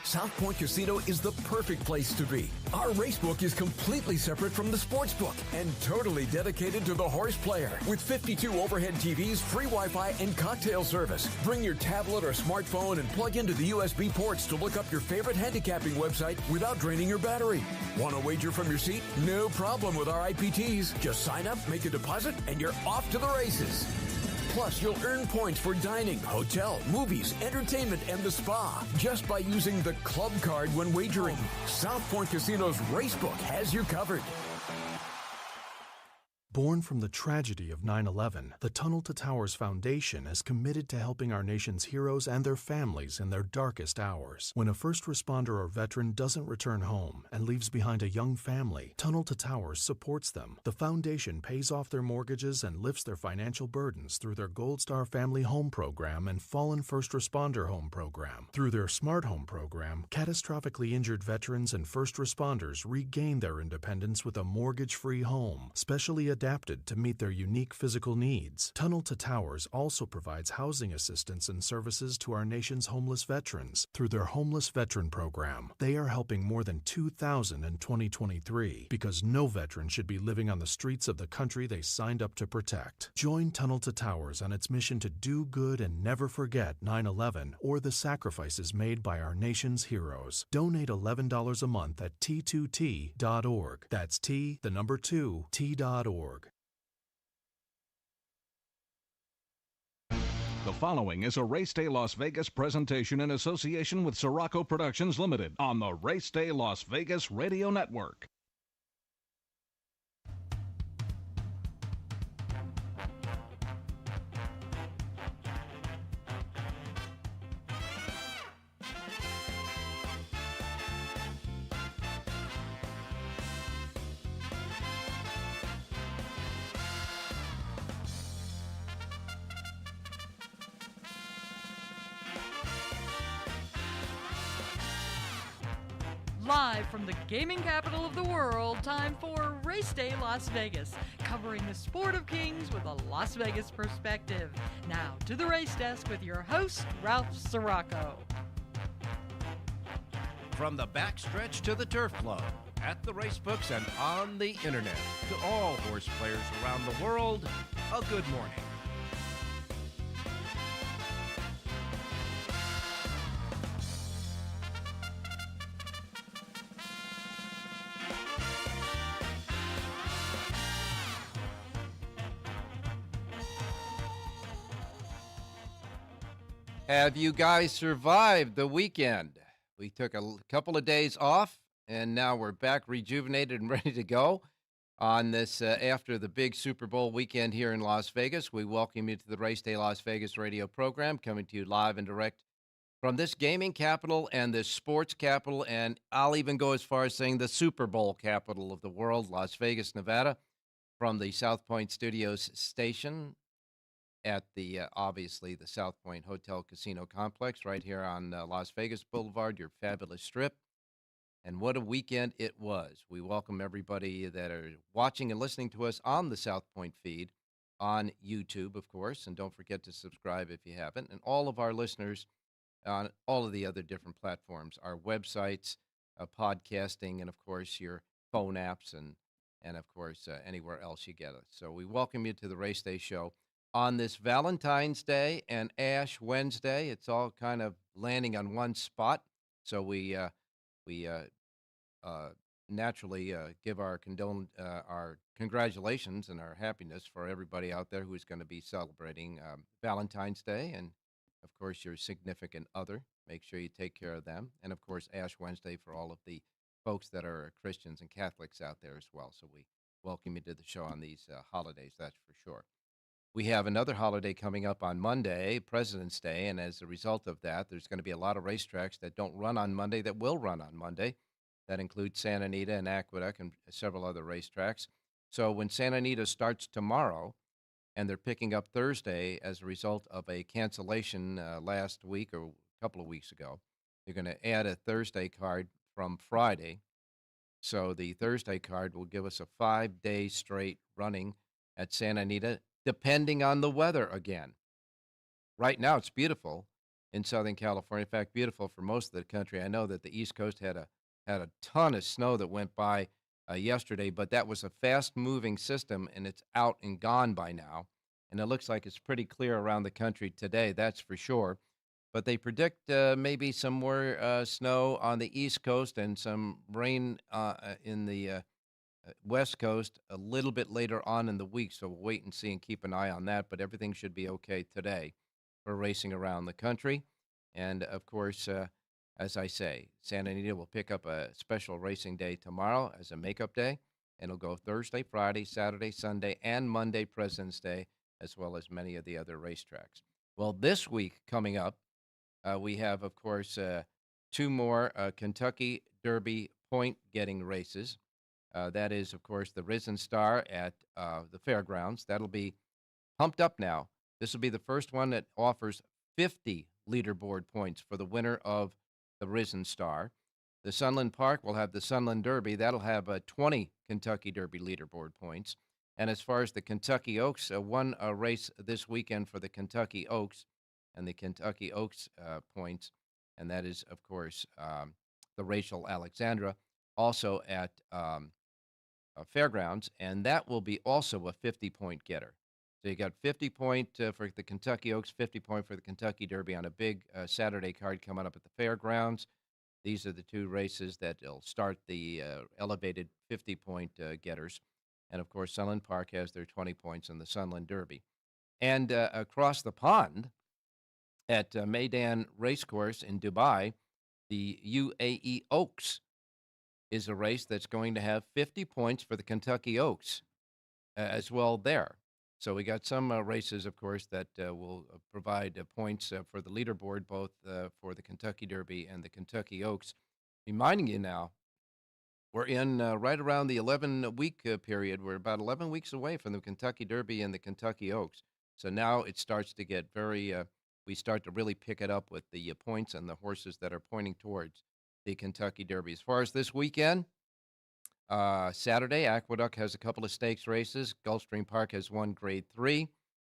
South Point Casino is the perfect place to be. Our racebook is completely separate from the sportsbook and totally dedicated to the horse player. With 52 overhead TVs, free Wi-Fi, and cocktail service. Bring your tablet or smartphone and plug into the USB ports to look up your favorite handicapping website without draining your battery. Want to wager from your seat? No problem with our IPTs. Just sign up, make a deposit, and you're off to the races. Plus, you'll earn points for dining, hotel, movies, entertainment, and the spa just by using the club card when wagering. South Point Casino's Racebook has you covered. Born from the tragedy of 9/11, the Tunnel to Towers Foundation is committed to helping our nation's heroes and their families in their darkest hours. When a first responder or veteran doesn't return home and leaves behind a young family, Tunnel to Towers supports them. The foundation pays off their mortgages and lifts their financial burdens through their Gold Star Family Home Program and Fallen First Responder Home Program. Through their Smart Home Program, catastrophically injured veterans and first responders regain their independence with a mortgage-free home, specially adapted to meet their unique physical needs. Tunnel to Towers also provides housing assistance and services to our nation's homeless veterans through their Homeless Veteran Program. They are helping more than 2,000 in 2023 because no veteran should be living on the streets of the country they signed up to protect. Join Tunnel to Towers on its mission to do good and never forget 9/11 or the sacrifices made by our nation's heroes. Donate $11 a month at T2T.org. That's T2T.org. The following is a Race Day Las Vegas presentation in association with Siraco Productions Limited on the Race Day Las Vegas Radio Network. Live from the gaming capital of the world, time for Race Day Las Vegas, covering the sport of kings with a Las Vegas perspective. Now to the race desk with your host, Ralph Siraco. From the backstretch to the turf club, at the racebooks and on the internet, to all horse players around the world, a good morning. Have you guys survived the weekend? We took a couple of days off, and now we're back rejuvenated and ready to go on this after the big Super Bowl weekend here in Las Vegas. We welcome you to the Race Day Las Vegas radio program, coming to you live and direct from this gaming capital and this sports capital, and I'll even go as far as saying the Super Bowl capital of the world, Las Vegas, Nevada, from the South Point Studios station at the, obviously, the South Point Hotel Casino Complex right here on Las Vegas Boulevard, your fabulous strip. And what a weekend it was. We welcome everybody that are watching and listening to us on the South Point feed, on YouTube, of course, and don't forget to subscribe if you haven't, and all of our listeners on all of the other different platforms, our websites, podcasting, and, of course, your phone apps, and of course, anywhere else you get us. So we welcome you to the Race Day Show on this Valentine's Day and Ash Wednesday. It's all kind of landing on one spot, so we naturally give our congratulations and our happiness for everybody out there who's going to be celebrating Valentine's Day, and of course your significant other. Make sure you take care of them, and of course Ash Wednesday for all of the folks that are Christians and Catholics out there as well. So we welcome you to the show on these holidays, that's for sure. We have another holiday coming up on Monday, President's Day, and as a result of that, there's going to be a lot of racetracks that don't run on Monday that will run on Monday. That includes Santa Anita and Aqueduct and several other racetracks. So when Santa Anita starts tomorrow, and they're picking up Thursday as a result of a cancellation last week or a couple of weeks ago, they're going to add a Thursday card from Friday. So the Thursday card will give us a 5-day straight running at Santa Anita, depending on the weather again. Right now, it's beautiful. in Southern California. In fact, beautiful for most of the country. I know that the East Coast had a ton of snow that went by yesterday, but that was a fast-moving system, and it's out and gone by now. And it looks like it's pretty clear around the country today, that's for sure. But they predict maybe some more snow on the East Coast and some rain in the West Coast a little bit later on in the week. So we'll wait and see and keep an eye on that. But everything should be okay today for racing around the country. And of course, as I say, Santa Anita will pick up a special racing day tomorrow as a makeup day. And it'll go Thursday, Friday, Saturday, Sunday, and Monday, President's Day, as well as many of the other racetracks. Well, this week coming up, we have, of course, two more Kentucky Derby point-getting races. That is, of course, the Risen Star at the fairgrounds. That'll be pumped up now. This will be the first one that offers 50 leaderboard points for the winner of the Risen Star. The Sunland Park will have the Sunland Derby. That'll have 20 Kentucky Derby leaderboard points. And as far as the Kentucky Oaks, one race this weekend for the Kentucky Oaks and the Kentucky Oaks points, and that is, of course, the Rachel Alexandra, also at fairgrounds, and that will be also a 50-point getter. So you got 50 point for the Kentucky Oaks, 50 point for the Kentucky Derby on a big Saturday card coming up at the fairgrounds. These are the two races that will start the elevated 50-point getters. And, of course, Sunland Park has their 20 points in the Sunland Derby. And across the pond at Meydan Racecourse in Dubai, the UAE Oaks is a race that's going to have 50 points for the Kentucky Oaks as well there. So we got some races, of course, that will provide points for the leaderboard, both for the Kentucky Derby and the Kentucky Oaks. Reminding you now, we're in right around the 11-week period. We're about 11 weeks away from the Kentucky Derby and the Kentucky Oaks. So now it starts to get very, we start to really pick it up with the points and the horses that are pointing towards the Kentucky Derby. As far as this weekend, Saturday, Aqueduct has a couple of stakes races. Gulfstream Park has one Grade 3.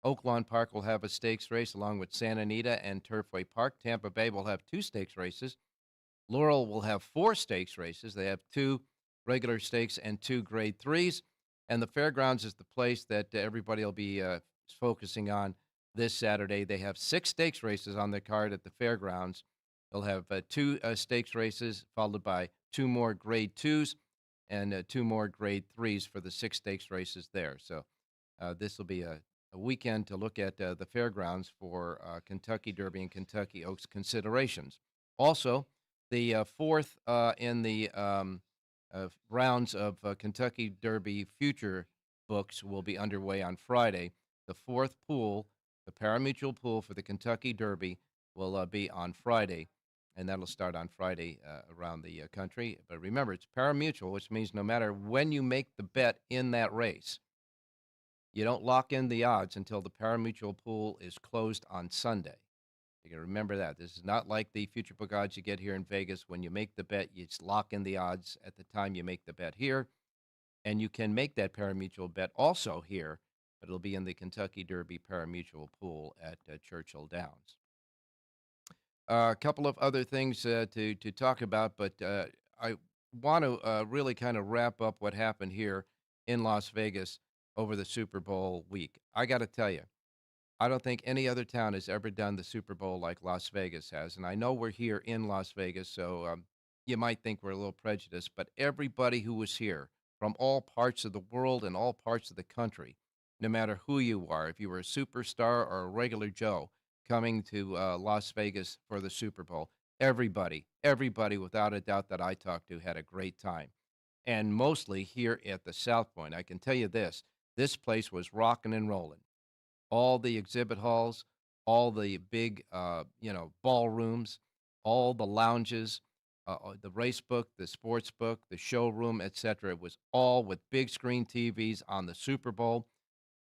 Oaklawn Park will have a stakes race along with Santa Anita and Turfway Park. Tampa Bay will have two stakes races. Laurel will have four stakes races. They have two regular stakes and two Grade 3s. And the fairgrounds is the place that everybody will be focusing on this Saturday. They have six stakes races on the card at the fairgrounds. They'll have two stakes races, followed by two more Grade 2s and two more Grade 3s for the six stakes races there. So this will be a weekend to look at the fairgrounds for Kentucky Derby and Kentucky Oaks considerations. Also, the fourth in the rounds of Kentucky Derby future books will be underway on Friday. The fourth pool, the pari-mutuel pool for the Kentucky Derby, will be on Friday, and that'll start on Friday around the country. But remember, it's pari-mutuel, which means no matter when you make the bet in that race, you don't lock in the odds until the pari-mutuel pool is closed on Sunday. You can remember that. This is not like the future book odds you get here in Vegas. When you make the bet, you just lock in the odds at the time you make the bet here. And you can make that pari-mutuel bet also here, but it'll be in the Kentucky Derby pari-mutuel pool at Churchill Downs. A couple of other things to talk about, but I want to really kind of wrap up what happened here in Las Vegas over the Super Bowl week. I got to tell you, I don't think any other town has ever done the Super Bowl like Las Vegas has. And I know we're here in Las Vegas, so you might think we're a little prejudiced, but everybody who was here from all parts of the world and all parts of the country, no matter who you are, if you were a superstar or a regular Joe coming to Las Vegas for the Super Bowl, everybody without a doubt that I talked to had a great time. And mostly here at the South Point. I can tell you this place was rocking and rolling. All the exhibit halls, all the big, ballrooms, all the lounges, the race book, the sports book, the showroom, etc. It was all with big screen TVs on the Super Bowl.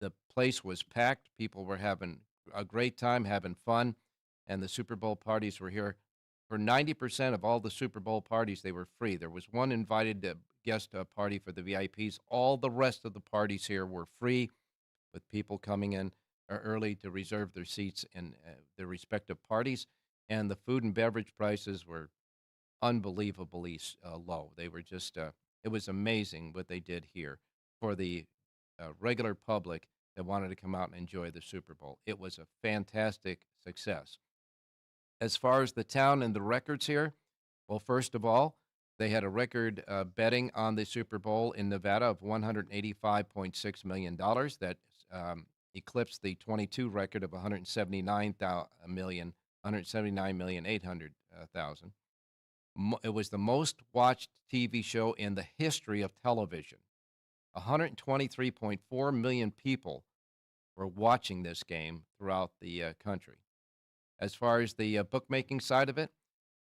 The place was packed. People were having a great time, having fun, and the Super Bowl parties were here. For 90% of all the Super Bowl parties, they were free. There was one invited guest party for the VIPs. All the rest of the parties here were free, with people coming in early to reserve their seats in their respective parties. and the food and beverage prices were unbelievably low. They were just, it was amazing what they did here for the regular public that wanted to come out and enjoy the Super Bowl. It was a fantastic success. As far as the town and the records here, well, first of all, they had a record betting on the Super Bowl in Nevada of $185.6 million. That eclipsed the 22 record of $179,800,000. It was the most watched TV show in the history of television. 123.4 million people were watching this game throughout the country. As far as the bookmaking side of it,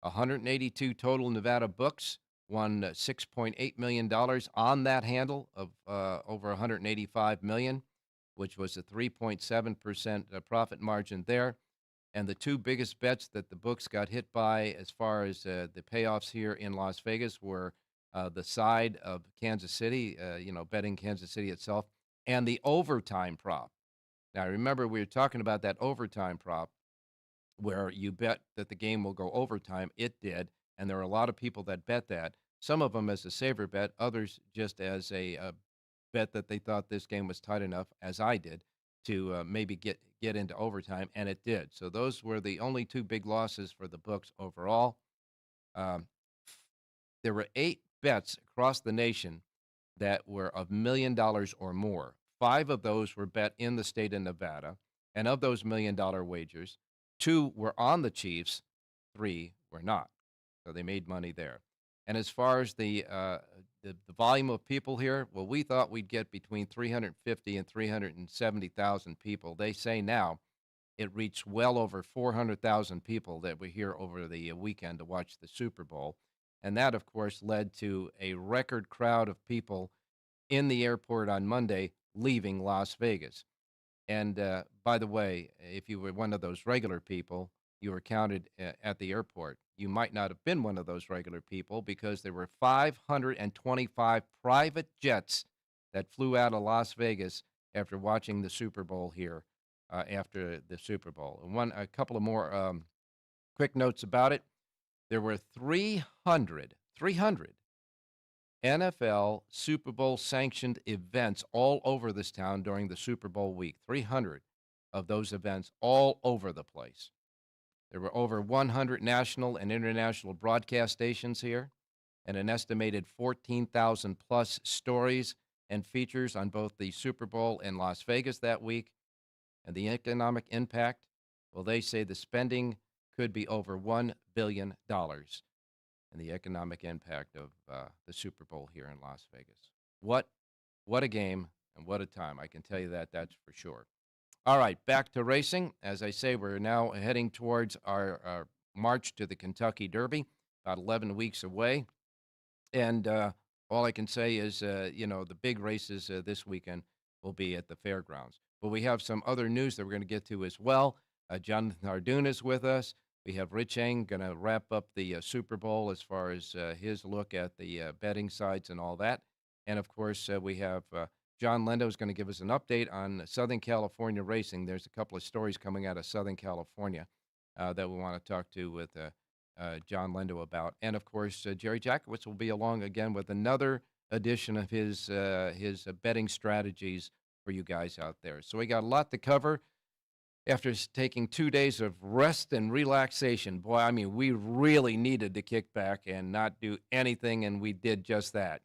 182 total Nevada books won $6.8 million on that handle of over $185 million, which was a 3.7% profit margin there. And the two biggest bets that the books got hit by as far as the payoffs here in Las Vegas were the side of Kansas City, betting Kansas City itself, and the overtime prop. Now, remember, we were talking about that overtime prop where you bet that the game will go overtime. It did, and there were a lot of people that bet that. Some of them as a saver bet, others just as a bet that they thought this game was tight enough, as I did, to maybe get into overtime, and it did. So those were the only two big losses for the books overall. There were 8 bets across the nation that were of $1 million or more. 5 of those were bet in the state of Nevada, and of those $1 million wagers, 2 were on the Chiefs, 3 were not. So they made money there. And as far as the volume of people here, well, we thought we'd get between 350 and 370,000 people. They say now it reached well over 400,000 people that were here over the weekend to watch the Super Bowl. And that, of course, led to a record crowd of people in the airport on Monday leaving Las Vegas. And by the way, if you were one of those regular people, you were counted at the airport. You might not have been one of those regular people because there were 525 private jets that flew out of Las Vegas after watching the Super Bowl here after the Super Bowl. And a couple of more quick notes about it. There were 300 NFL Super Bowl sanctioned events all over this town during the Super Bowl week. 300 of those events all over the place. There were over 100 national and international broadcast stations here, and an estimated 14,000 plus stories and features on both the Super Bowl and Las Vegas that week. And the economic impact, well, they say the spending could be over $1 billion in the economic impact of the Super Bowl here in Las Vegas. What a game and what a time. I can tell you that's for sure. All right, back to racing. As I say, we're now heading towards our march to the Kentucky Derby, about 11 weeks away. And all I can say is, the big races this weekend will be at the fairgrounds. But we have some other news that we're going to get to as well. Jonathan Hardoon is with us. We have Rich Eng going to wrap up the Super Bowl as far as his look at the betting sites and all that. And, of course, we have John Lendo is going to give us an update on Southern California racing. There's a couple of stories coming out of Southern California that we want to talk to with John Lendo about. And, of course, Jerry Jackowitz will be along again with another edition of his betting strategies for you guys out there. So we got a lot to cover. After taking 2 days of rest and relaxation, boy, I mean, we really needed to kick back and not do anything, and we did just that.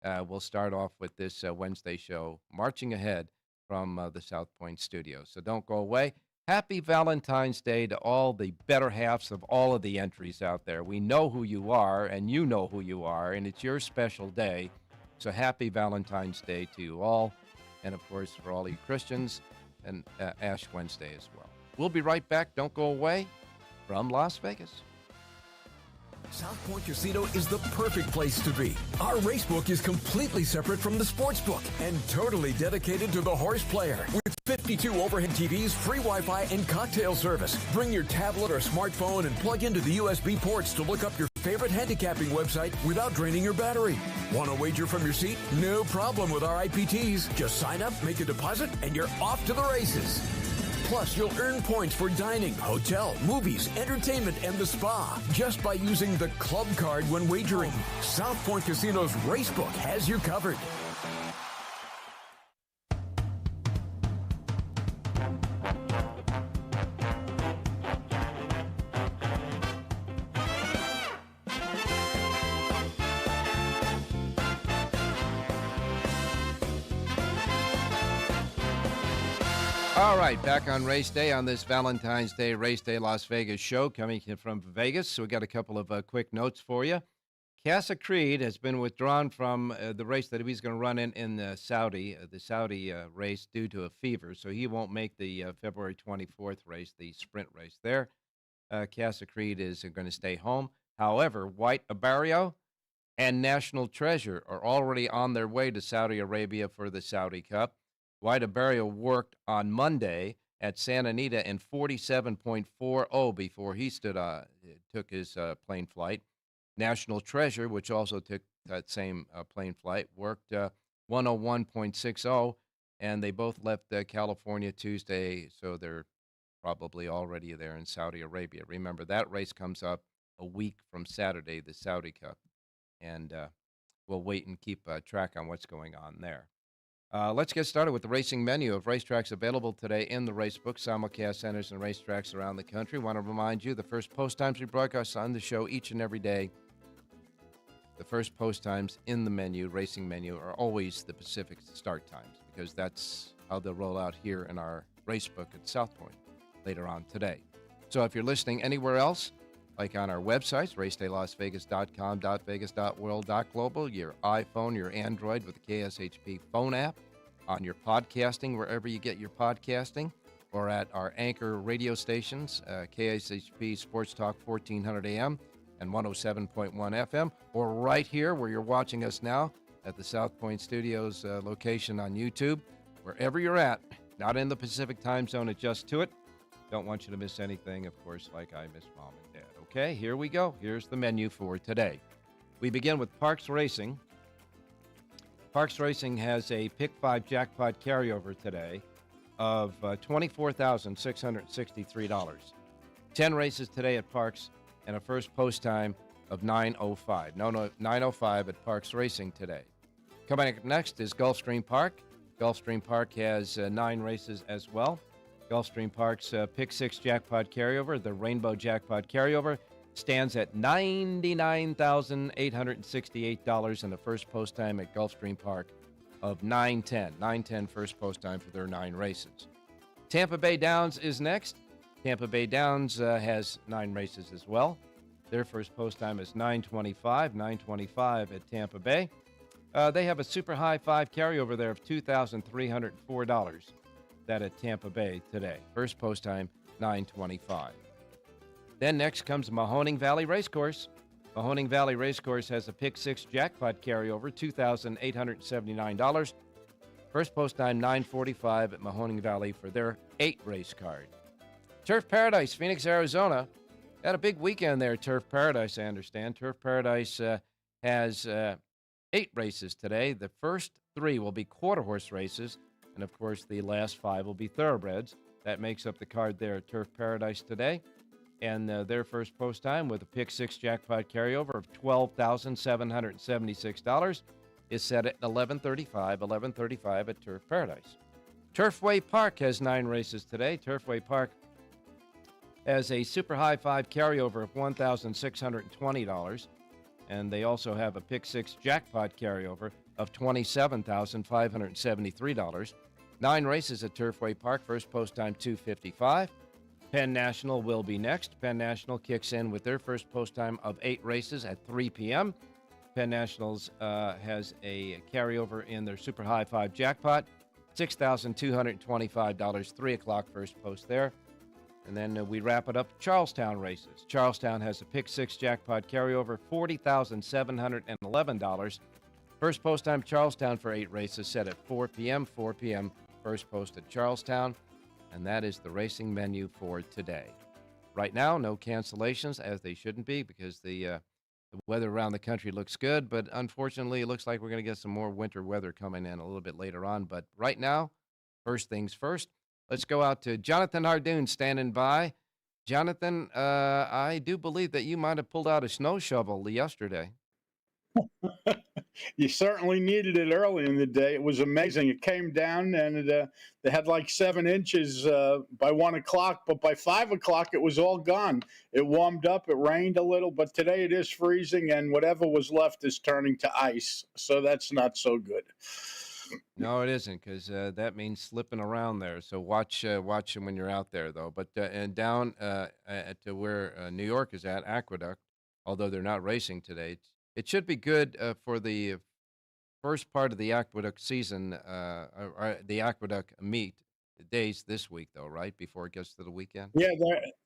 We'll start off with this Wednesday show, marching ahead from the South Point studio. So don't go away. Happy Valentine's Day to all the better halves of all of the entries out there. We know who you are, and you know who you are, and it's your special day. So happy Valentine's Day to you all, and, of course, for all you Christians, and Ash Wednesday as well. We'll be right back. Don't go away from Las Vegas. South Point Casino is the perfect place to be. Our racebook is completely separate from the sportsbook and totally dedicated to the horse player. With 52 overhead TVs, free Wi-Fi, and cocktail service. Bring your tablet or smartphone and plug into the USB ports to look up your favorite handicapping website without draining your battery. Want to wager from your seat? No problem with our IPTs. Just sign up, make a deposit, and you're off to the races. Plus, you'll earn points for dining, hotel, movies, entertainment, and the spa just by using the club card when wagering. South Point Casino's Racebook has you covered. All right, back on Race Day on this Valentine's Day Race Day Las Vegas show coming from Vegas. So we got a couple of quick notes for you. Casa Creed has been withdrawn from the race that he's going to run in the Saudi race due to a fever. So he won't make the February 24th race, the sprint race there. Casa Creed is going to stay home. However, White Abarrio and National Treasure are already on their way to Saudi Arabia for the Saudi Cup. White Abarrio worked on Monday at Santa Anita in 47.40 before he took his plane flight. National Treasure, which also took that same plane flight, worked 101.60, and they both left California Tuesday, so they're probably already there in Saudi Arabia. Remember, that race comes up a week from Saturday, the Saudi Cup, and we'll wait and keep track on what's going on there. Let's get started with the racing menu of racetracks available today in the Racebook, simulcast centers and racetracks around the country. Want to remind you, the first post times we broadcast on the show each and every day, the first post times in the menu, racing menu, are always the Pacific start times because that's how they'll roll out here in our Racebook at South Point later on today. So if you're listening anywhere else, like on our websites, racedaylasvegas.com, .vegas, .world, .global, your iPhone, your Android with the KSHP phone app, on your podcasting, wherever you get your podcasting, or at our anchor radio stations, KSHP Sports Talk 1400 AM and 107.1 FM, or right here where you're watching us now at the South Point Studios location on YouTube. Wherever you're at, not in the Pacific time zone, adjust to it. Don't want you to miss anything, of course, like I miss Mom and Dad. Okay, here we go. Here's the menu for today. We begin with Parks Racing. Parks Racing has a Pick 5 jackpot carryover today of $24,663. 10 races today at Parks and a first post time of 9:05. 9:05 at Parks Racing today. Coming up next is Gulfstream Park. Gulfstream Park has 9 races as well. Gulfstream Park's Pick 6 jackpot carryover, the Rainbow Jackpot carryover, stands at $99,868 and a first post time at Gulfstream Park of 9:10. 9:10 first post time for their 9 races. Tampa Bay Downs is next. Tampa Bay Downs has 9 races as well. Their first post time is 9:25. 9:25 at Tampa Bay. They have a super high 5 carryover there of $2,304. That at Tampa Bay today. First post time, 9:25. Then next comes Mahoning Valley Racecourse. Mahoning Valley Racecourse has a Pick 6 jackpot carryover, $2,879. First post time, 9:45 at Mahoning Valley for their 8 race card. Turf Paradise, Phoenix, Arizona. Had a big weekend there, Turf Paradise, I understand. Turf Paradise has 8 races today. The first 3 will be quarter horse races. And, of course, the last 5 will be thoroughbreds. That makes up the card there at Turf Paradise today. And their first post time with a Pick 6 jackpot carryover of $12,776 is set at 11:35 at Turf Paradise. Turfway Park has 9 races today. Turfway Park has a super high 5 carryover of $1,620. And they also have a Pick 6 jackpot carryover of $27,573. 9 races at Turfway Park. First post time, 2:55. Penn National will be next. Penn National kicks in with their first post time of 8 races at 3 p.m. Penn Nationals has a carryover in their super high 5 jackpot, $6,225. 3 o'clock first post there. And then we wrap it up, Charlestown races. Charlestown has a Pick 6 jackpot carryover, $40,711. First post time, Charlestown for 8 races set at 4 p.m. 4 p.m. first post at Charlestown. And that is the racing menu for today. Right now, no cancellations, as they shouldn't be, because the weather around the country looks good. But unfortunately, it looks like we're going to get some more winter weather coming in a little bit later on. But right now, first things first, Let's go out to Jonathan Hardoon standing by. Jonathan, I do believe that you might have pulled out a snow shovel yesterday. You certainly needed it early in the day. It was amazing. It came down, and they had like 7 inches by 1 o'clock, but by 5 o'clock, it was all gone. It warmed up. It rained a little, but today it is freezing, and whatever was left is turning to ice. So that's not so good. No, it isn't, because that means slipping around there. So watch them when you're out there, though. But and down to where New York is at, Aqueduct, although they're not racing today, it should be good for the first part of the Aqueduct season, or the Aqueduct meet days this week, though, right? Before it gets to the weekend? Yeah,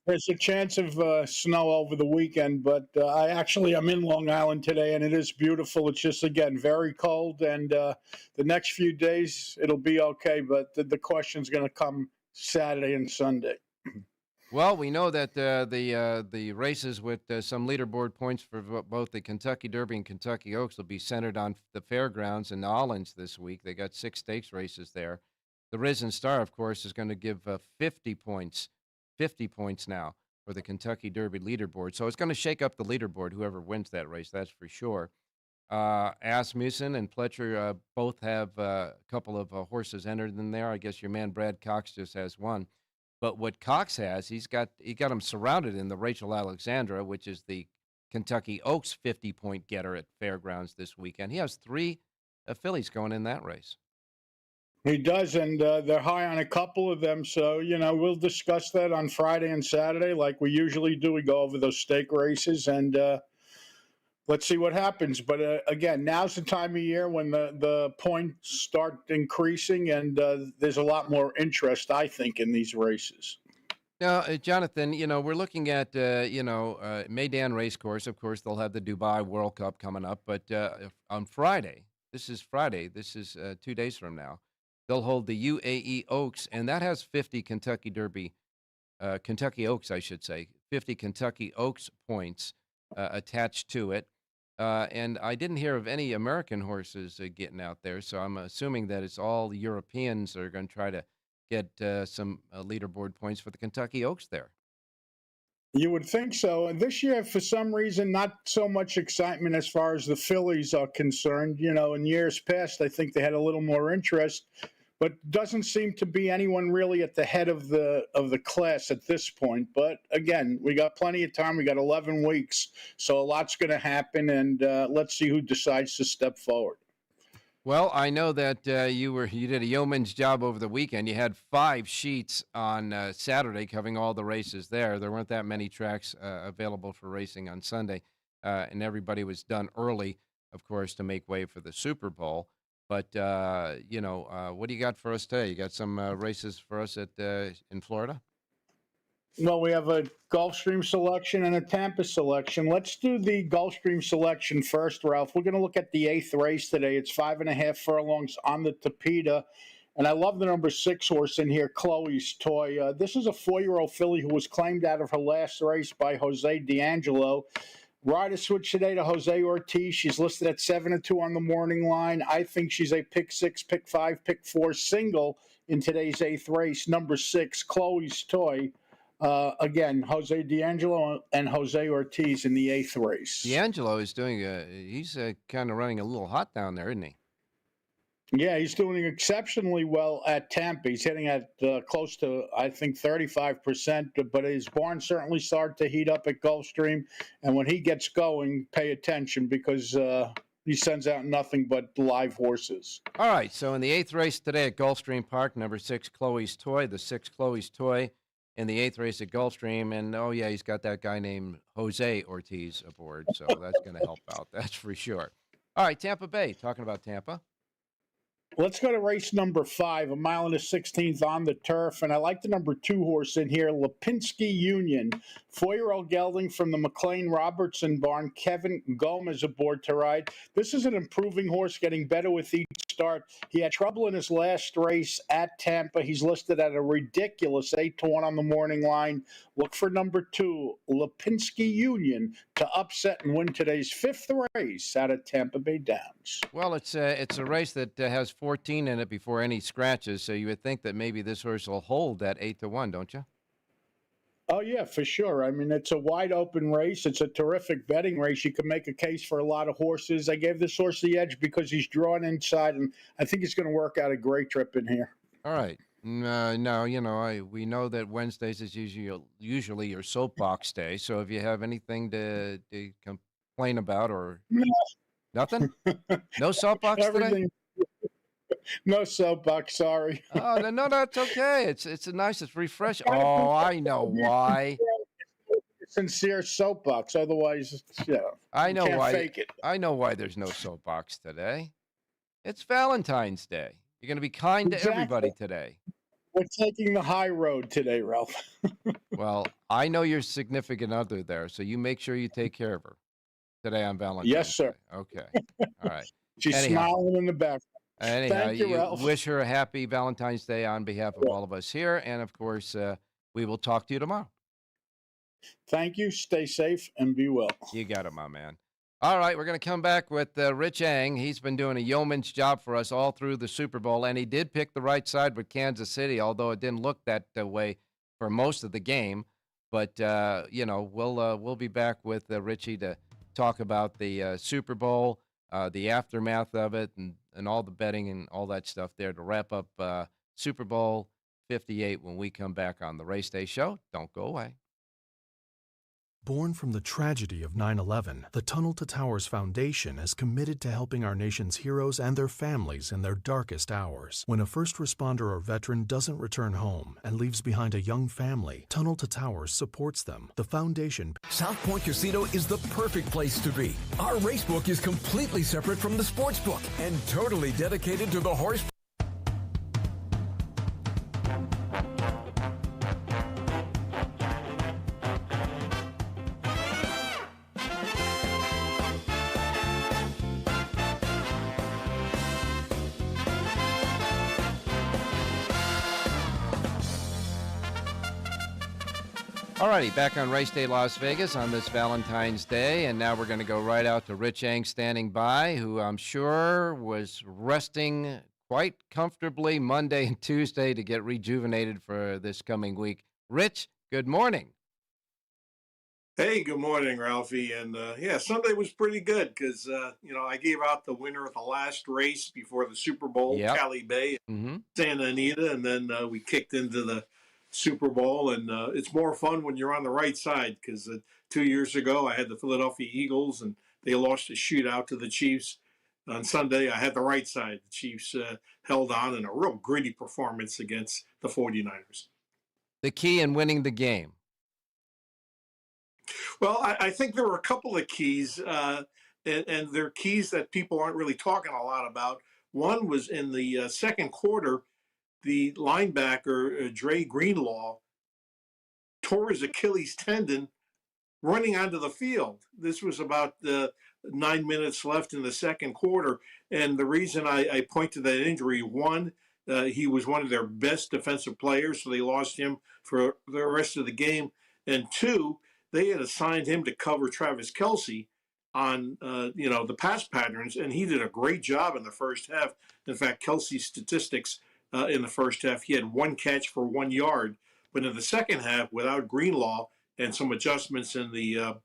there's a chance of snow over the weekend, but I'm in Long Island today, and it is beautiful. It's just, again, very cold, and the next few days it'll be okay, but the question's going to come Saturday and Sunday. Well, we know that the races with some leaderboard points for both the Kentucky Derby and Kentucky Oaks will be centered on the fairgrounds in New Orleans this week. They got 6 stakes races there. The Risen Star, of course, is going to give 50 points now for the Kentucky Derby leaderboard. So it's going to shake up the leaderboard, whoever wins that race, that's for sure. Asmussen and Pletcher both have a couple of horses entered in there. I guess your man Brad Cox just has one. But what Cox has, he got him surrounded in the Rachel Alexandra, which is the Kentucky Oaks 50-point getter at Fairgrounds this weekend. He has 3 fillies going in that race. He does, and they're high on a couple of them. So, we'll discuss that on Friday and Saturday like we usually do. We go over those stake races, and let's see what happens. But, again, now's the time of year when the points start increasing, and there's a lot more interest, I think, in these races. Now, Jonathan, we're looking at, Meydan Racecourse. Of course, they'll have the Dubai World Cup coming up. But on Friday, this is 2 days from now, they'll hold the UAE Oaks, and that has 50 Kentucky Oaks, I should say, 50 Kentucky Oaks points attached to it. And I didn't hear of any American horses getting out there, so I'm assuming that it's all the Europeans that are going to try to get some leaderboard points for the Kentucky Oaks there. You would think so. And this year, for some reason, not so much excitement as far as the fillies are concerned. In years past, I think they had a little more interest, but doesn't seem to be anyone really at the head of the class at this point. But again, we got plenty of time. We got 11 weeks, so a lot's going to happen, and let's see who decides to step forward. Well, I know that you did a yeoman's job over the weekend. You had 5 sheets on Saturday covering all the races there. There weren't that many tracks available for racing on Sunday, and everybody was done early, of course, to make way for the Super Bowl. But, what do you got for us today? You got some races for us in Florida? Well, we have a Gulfstream selection and a Tampa selection. Let's do the Gulfstream selection first, Ralph. We're going to look at the 8th race today. It's 5.5 furlongs on the Tapeta. And I love the number 6 horse in here, Chloe's Toy. This is a 4-year-old filly who was claimed out of her last race by Jose D'Angelo. Rider switch today to Jose Ortiz. She's listed at 7-2 on the morning line. I think she's a pick 6, pick 5, pick 4 single in today's 8th race. Number 6, Chloe's Toy. Again, Jose D'Angelo and Jose Ortiz in the 8th race. D'Angelo is he's kind of running a little hot down there, isn't he? Yeah, he's doing exceptionally well at Tampa. He's hitting at close to, I think, 35%, but his barn certainly started to heat up at Gulfstream. And when he gets going, pay attention because he sends out nothing but live horses. All right, so in the 8th race today at Gulfstream Park, number 6, Chloe's Toy, the 6 Chloe's Toy in the 8th race at Gulfstream. And, oh, yeah, he's got that guy named Jose Ortiz aboard, so that's going to help out, that's for sure. All right, Tampa Bay, talking about Tampa. Let's go to race number 5, 1 1/16 on the turf. And I like the number 2 horse in here, Lipinski Union. 4-year-old gelding from the McLean Robertson barn. Kevin Gomez aboard to ride. This is an improving horse, getting better with each start. He had trouble in his last race at Tampa. He's listed at a ridiculous 8-1 on the morning line. Look for number 2, Lipinski Union, to upset and win today's 5th race out of Tampa Bay Downs. Well, it's a race that has 14 in it before any scratches, so you would think that maybe this horse will hold at 8-1, don't you? Oh, yeah, for sure. I mean, it's a wide open race. It's a terrific betting race. You can make a case for a lot of horses. I gave this horse the edge because he's drawn inside, and I think he's going to work out a great trip in here. All right. No, we know that Wednesdays is usually your soapbox day. So if you have anything to complain about or nothing, no soapbox today. No soapbox. Sorry. Oh no, that's okay. It's a nice, it's refreshing. Oh, I know why. Sincere soapbox. Otherwise, I know can't why. fake it. I know why there's no soapbox today. It's Valentine's Day. You're going to be kind to everybody today. We're taking the high road today, Ralph. Well, I know your significant other there, so you make sure you take care of her today on Valentine's Yes, sir. Day. Okay. All right. She's smiling in the back. Anyhow, Thank you, Ralph. Wish her a happy Valentine's Day on behalf of all of us here. And, of course, we will talk to you tomorrow. Thank you. Stay safe and be well. You got it, my man. All right, we're going to come back with Rich Eng. He's been doing a yeoman's job for us all through the Super Bowl, and he did pick the right side with Kansas City, although it didn't look that way for most of the game. But, we'll be back with Richie to talk about the Super Bowl, the aftermath of it, and all the betting and all that stuff there to wrap up Super Bowl 58 when we come back on the Race Day Show. Don't go away. Born from the tragedy of 9/11, the Tunnel to Towers Foundation is committed to helping our nation's heroes and their families in their darkest hours. When a first responder or veteran doesn't return home and leaves behind a young family, Tunnel to Towers supports them. The foundation... South Point Casino is the perfect place to be. Our racebook is completely separate from the sportsbook and totally dedicated to the horse. All righty, back on Race Day Las Vegas on this Valentine's Day, and now we're going to go right out to Rich Eng standing by, who I'm sure was resting quite comfortably Monday and Tuesday to get rejuvenated for this coming week. Rich, good morning. Hey, good morning, Ralphie. And Sunday was pretty good because, I gave out the winner of the last race before the Super Bowl, Cali Bay, Santa Anita, and then we kicked into the Super Bowl. And it's more fun when you're on the right side because 2 years ago I had the Philadelphia Eagles and they lost a shootout to the Chiefs. On Sunday, I had the right side. The Chiefs held on in a real gritty performance against the 49ers. The key in winning the game. Well, I think there were a couple of keys, and they're keys that people aren't really talking a lot about. One was in the second quarter, the linebacker, Dre Greenlaw, tore his Achilles tendon running onto the field. This was about 9 minutes left in the second quarter. And the reason I point to that injury, one, he was one of their best defensive players, so they lost him for the rest of the game. And two, they had assigned him to cover Travis Kelce on, the pass patterns, and he did a great job in the first half. In fact, Kelce's statistics in the first half, he had 1 catch for 1 yard. But in the second half, without Greenlaw and some adjustments in the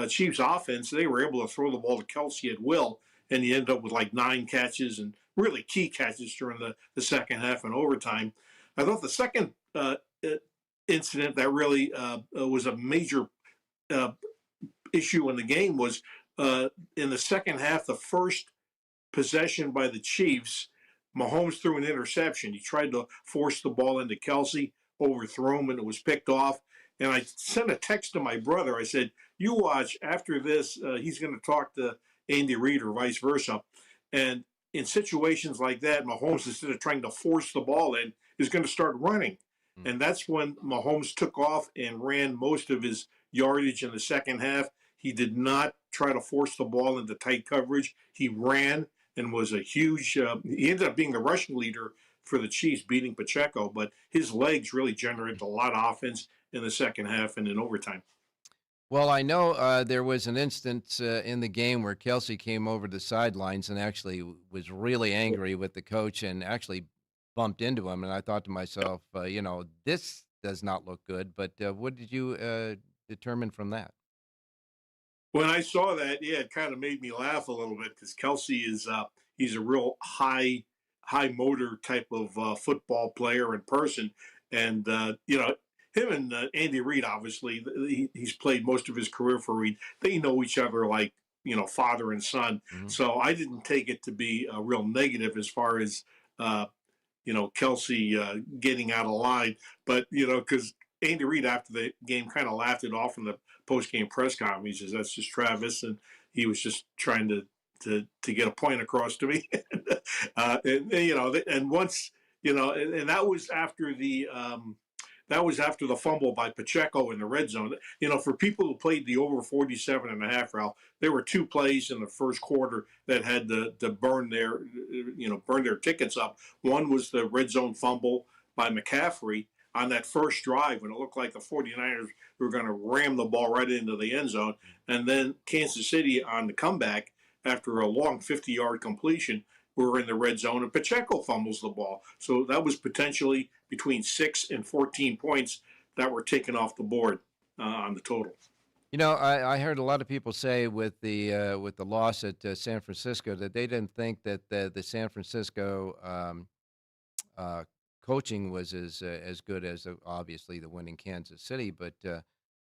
Chiefs' offense, they were able to throw the ball to Kelce at will, and he ended up with like 9 catches and really key catches during the second half and overtime. I thought the second incident that really was a major issue in the game was in the second half, the first possession by the Chiefs, Mahomes threw an interception. He tried to force the ball into Kelce, overthrew him, and it was picked off. And I sent a text to my brother. I said, you watch, after this, he's going to talk to Andy Reid or vice versa. And in situations like that, Mahomes, instead of trying to force the ball in, is going to start running. And that's when Mahomes took off and ran most of his yardage in the second half. He did not try to force the ball into tight coverage. He ran and was a huge he ended up being the rushing leader for the Chiefs, beating Pacheco, but his legs really generated a lot of offense in the second half and in overtime. Well, I know there was an instance in the game where Kelsey came over the sidelines and actually was really angry with the coach and actually bumped into him. And I thought to myself, this does not look good. But what did you determine from that? When I saw that, yeah, it kind of made me laugh a little bit because Kelsey is he's a real high motor type of football player in person, and him and Andy Reid, obviously he's played most of his career for Reid. They know each other like father and son. Hmm. So I didn't take it to be a real negative as far as uh, Kelsey getting out of line. But, because Andy Reid after the game kind of laughed it off in the post-game press conference. He says, that's just Travis. And he was just trying to get a point across to me. And once, and that was after the fumble by Pacheco in the red zone. For people who played the over 47.5, Ralph, there were two plays in the first quarter that had to burn their tickets up. One was the red zone fumble by McCaffrey on that first drive when it looked like the 49ers were going to ram the ball right into the end zone. And then Kansas City on the comeback after a long 50-yard completion were in the red zone, and Pacheco fumbles the ball. So that was potentially between 6 and 14 points that were taken off the board on the total. I heard a lot of people say with the loss at San Francisco that they didn't think that the San Francisco uh, coaching was as good as obviously the win in Kansas City. But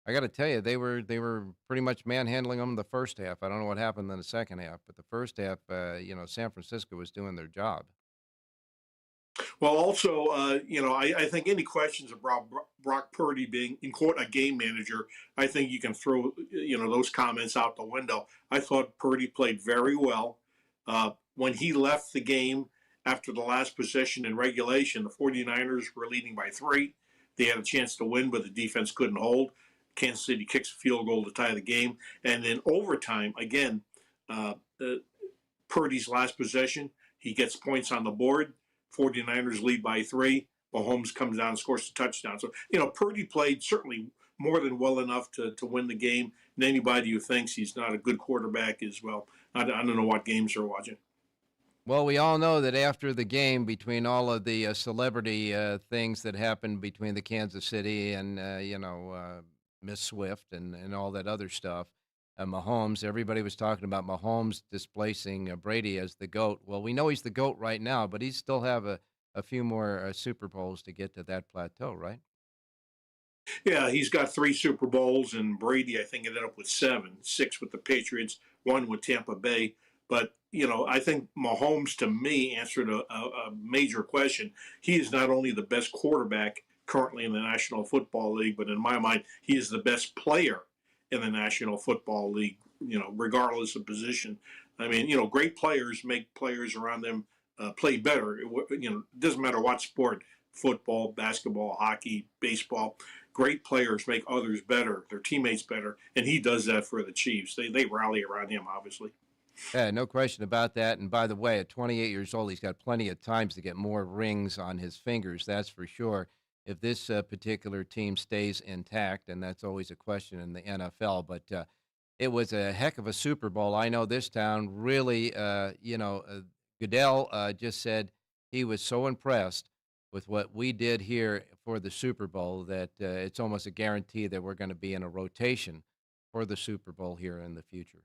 I got to tell you, they were pretty much manhandling them the first half. I don't know what happened in the second half, but the first half, San Francisco was doing their job. Well, also, I think any questions about Brock Purdy being, in quote, a game manager, I think you can throw, those comments out the window. I thought Purdy played very well. When he left the game after the last possession in regulation, the 49ers were leading by 3. They had a chance to win, but the defense couldn't hold. Kansas City kicks a field goal to tie the game. And in overtime, again, Purdy's last possession, he gets points on the board. 49ers lead by 3. Mahomes comes down and scores a touchdown. So, Purdy played certainly more than well enough to win the game. And anybody who thinks he's not a good quarterback is, well, I don't know what games they're watching. Well, we all know that after the game, between all of the celebrity things that happened between the Kansas City and Miss Swift and all that other stuff, Mahomes, everybody was talking about Mahomes displacing Brady as the GOAT. Well, we know he's the GOAT right now, but he still have a few more Super Bowls to get to that plateau, right? Yeah, he's got 3 Super Bowls, and Brady, I think, ended up with 7, 6 with the Patriots, 1 with Tampa Bay. But, I think Mahomes, to me, answered a major question. He is not only the best quarterback currently in the National Football League, but in my mind, he is the best player in the National Football League, regardless of position. I mean, great players make players around them play better. It doesn't matter what sport, football, basketball, hockey, baseball. Great players make others better, their teammates better, and he does that for the Chiefs. They rally around him, obviously. Yeah, no question about that. And by the way, at 28 years old, he's got plenty of times to get more rings on his fingers. That's for sure. If this particular team stays intact, and that's always a question in the NFL, but it was a heck of a Super Bowl. I know this town really, Goodell just said he was so impressed with what we did here for the Super Bowl that it's almost a guarantee that we're going to be in a rotation for the Super Bowl here in the future.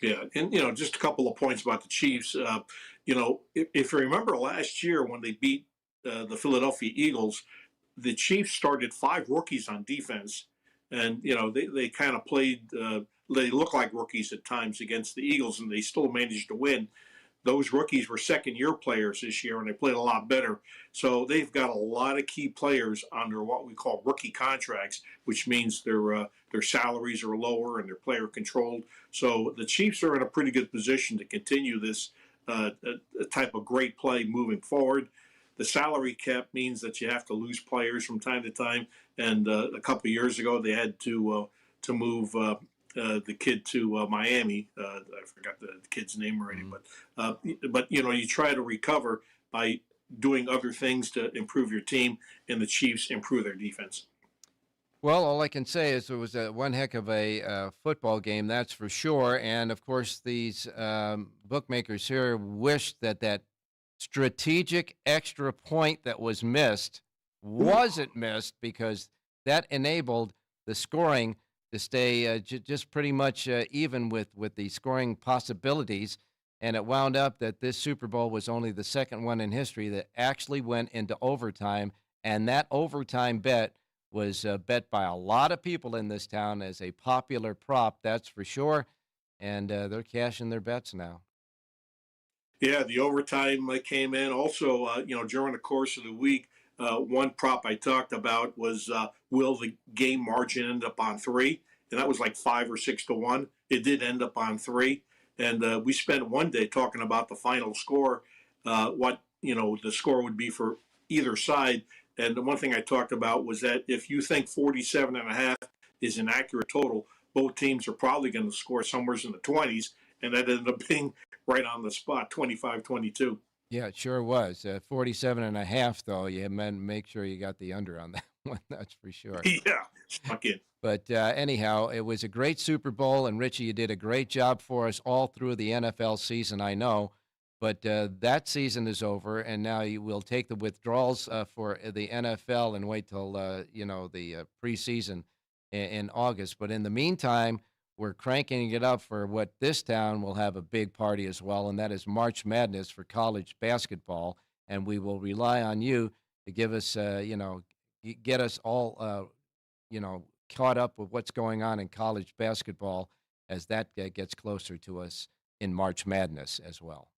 Yeah, and just a couple of points about the Chiefs. If you remember last year when they beat the Philadelphia Eagles, the Chiefs started 5 rookies on defense, and they kind of played. They look like rookies at times against the Eagles, and they still managed to win. Those rookies were second-year players this year, and they played a lot better. So they've got a lot of key players under what we call rookie contracts, which means their salaries are lower and they're player controlled. So the Chiefs are in a pretty good position to continue this type of great play moving forward. The salary cap means that you have to lose players from time to time, and a couple of years ago they had to move the kid to Miami. I forgot the kid's name already, but you try to recover by doing other things to improve your team, and the Chiefs improve their defense. Well, all I can say is it was one heck of a football game, that's for sure. And of course, these bookmakers here wish that that strategic extra point that was missed wasn't missed because that enabled the scoring to stay just pretty much even with the scoring possibilities. And it wound up that this Super Bowl was only the second one in history that actually went into overtime. And that overtime bet was bet by a lot of people in this town as a popular prop, that's for sure. And they're cashing their bets now. Yeah, the overtime came in. Also, during the course of the week, one prop I talked about was will the game margin end up on three? And that was like 5 or 6 to 1. It did end up on three. And we spent one day talking about the final score, what the score would be for either side. And the one thing I talked about was that if you think 47.5 is an accurate total, both teams are probably going to score somewhere in the 20s. And that ended up being right on the spot, 25-22. Yeah, it sure was. 47.5, though. You make sure you got the under on that one, that's for sure. Yeah, stuck in. But anyhow, it was a great Super Bowl, and Richie, you did a great job for us all through the NFL season, I know. But that season is over, and now you will take the withdrawals for the NFL and wait till the preseason in August. But in the meantime, we're cranking it up for what this town will have a big party as well, and that is March Madness for college basketball. And we will rely on you to give us, get us all, caught up with what's going on in college basketball as that gets closer to us in March Madness as well.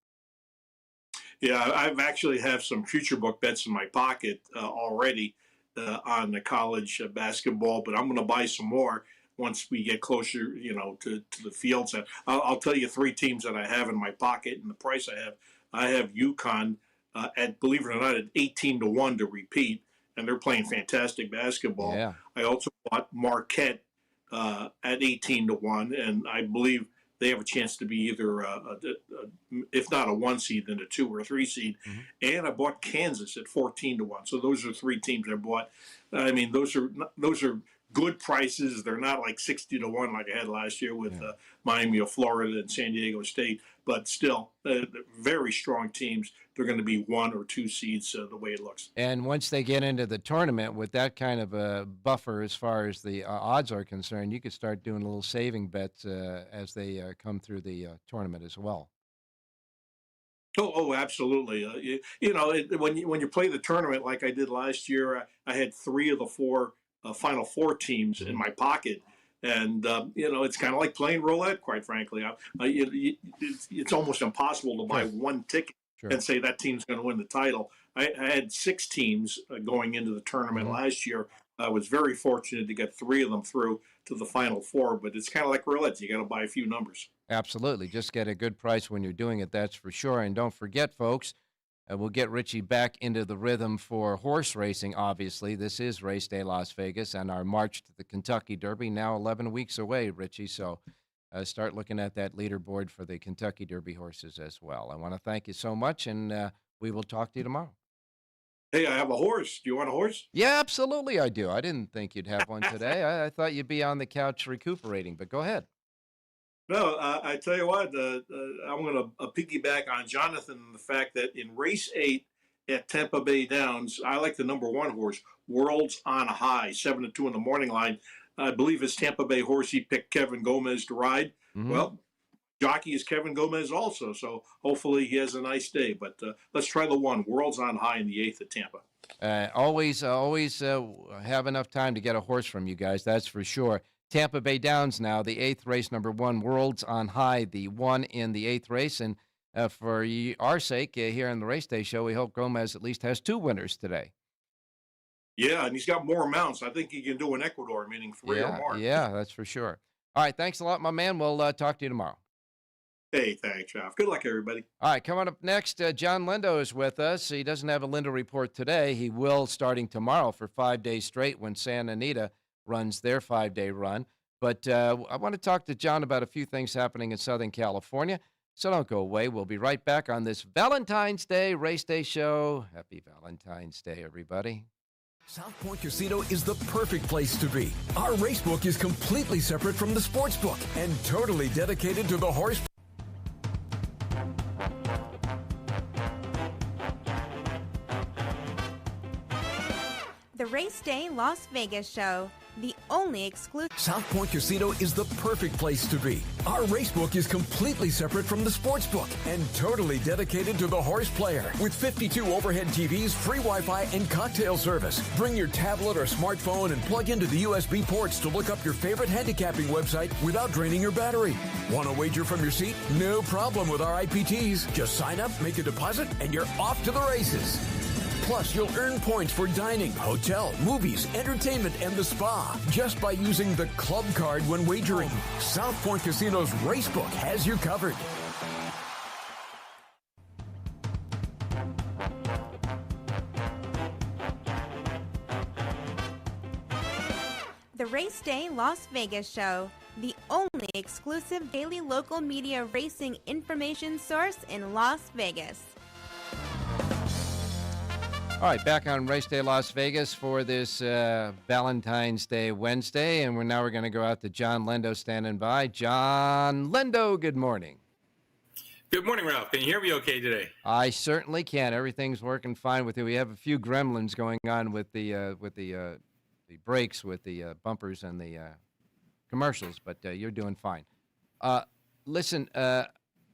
Yeah, I've actually have some future book bets in my pocket already on the college basketball, but I'm going to buy some more once we get closer, to the fields. And I'll tell you three teams that I have in my pocket and the price I have. I have UConn at, believe it or not, at 18 to 1 to repeat, and they're playing fantastic basketball. Yeah. I also bought Marquette at 18 to 1, and I believe they have a chance to be either, if not a 1 seed, then a 2 or 3 seed. Mm-hmm. And I bought Kansas at 14 to 1. So those are three teams I bought. I mean, those are good prices. They're not like 60 to 1 like I had last year with Miami of Florida and San Diego State, but still very strong teams. They're going to be 1 or 2 seeds the way it looks. And once they get into the tournament with that kind of a buffer as far as the odds are concerned, you could start doing a little saving bets as they come through the tournament as well. Oh, absolutely. When you play the tournament like I did last year, I had 3 of the 4 Final Four teams in my pocket. And, it's kind of like playing roulette, quite frankly. It's almost impossible to buy one ticket and say that team's going to win the title. I had 6 teams going into the tournament last year. I was very fortunate to get 3 of them through to the Final Four, but it's kind of like roulette. You got to buy a few numbers. Absolutely. Just get a good price when you're doing it, that's for sure. And don't forget, folks, we'll get Richie back into the rhythm for horse racing, obviously. This is Race Day Las Vegas and our march to the Kentucky Derby, now 11 weeks away, Richie. So start looking at that leaderboard for the Kentucky Derby horses as well. I want to thank you so much, and we will talk to you tomorrow. Hey, I have a horse. Do you want a horse? Yeah, absolutely I do. I didn't think you'd have one today. I thought you'd be on the couch recuperating, but go ahead. No, I tell you what, I'm going to piggyback on Jonathan and the fact that in race 8 at Tampa Bay Downs, I like the number 1 horse, Worlds on High, 7 to 2 in the morning line. I believe his Tampa Bay horse, he picked Kevin Gomez to ride. Mm-hmm. Well, jockey is Kevin Gomez also, so hopefully he has a nice day. But let's try the 1, Worlds on High in the 8th at Tampa. Always have enough time to get a horse from you guys, that's for sure. Tampa Bay Downs now, the 8th race, number 1, Worlds on High, the 1 in the 8th race. And for our sake here on the Race Day Show, we hope Gomez at least has 2 winners today. Yeah, and he's got more mounts. I think he can do an Ecuador, meaning 3 or more. Yeah, that's for sure. All right, thanks a lot, my man. We'll talk to you tomorrow. Hey, thanks, Ralph. Good luck, everybody. All right, coming up next, John Lindo is with us. He doesn't have a Lindo report today. He will starting tomorrow for 5 days straight when Santa Anita runs their 5-day run. But I want to talk to John about a few things happening in Southern California. So don't go away. We'll be right back on this Valentine's Day Race Day Show. Happy Valentine's Day, everybody. South Point Casino is the perfect place to be. Our racebook is completely separate from the sportsbook and totally dedicated to the horse. The Race Day Las Vegas Show, the only exclusive. South Point Casino is the perfect place to be. Our racebook is completely separate from the sportsbook and totally dedicated to the horse player. With 52 overhead TVs, free Wi-Fi, and cocktail service. Bring your tablet or smartphone and plug into the USB ports to look up your favorite handicapping website without draining your battery. Want to wager from your seat? No problem with our IPTs. Just sign up, make a deposit, and you're off to the races. Plus, you'll earn points for dining, hotel, movies, entertainment, and the spa just by using the club card when wagering. South Point Casino's Racebook has you covered. The Race Day Las Vegas Show, the only exclusive daily local media racing information source in Las Vegas. All right, back on Race Day Las Vegas for this Valentine's Day Wednesday, and we're going to go out to John Lendo standing by. John Lendo, good morning. Good morning, Ralph. Can you hear me okay today? I certainly can. Everything's working fine with you. We have a few gremlins going on with the brakes, with the bumpers and the commercials, but you're doing fine. Listen,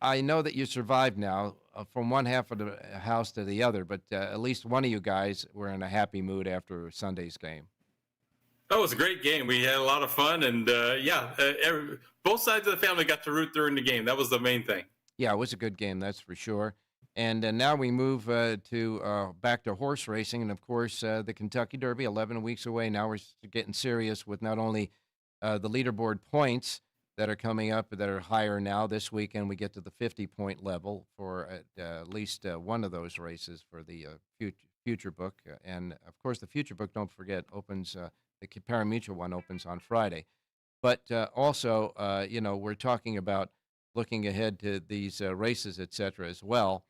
I know that you survived now from one half of the house to the other, but at least one of you guys were in a happy mood after Sunday's game. Oh, it was a great game. We had a lot of fun, and both sides of the family got to root during the game. That was the main thing. Yeah, it was a good game, that's for sure. And now we move to back to horse racing, and of course the Kentucky Derby, 11 weeks away. Now we're getting serious with not only the leaderboard points that are coming up that are higher now. This weekend we get to the 50-point level for at least one of those races for the Future Book. And, of course, the Future Book, don't forget, opens the pari-mutuel one opens on Friday. But also, we're talking about looking ahead to these races, et cetera, as well.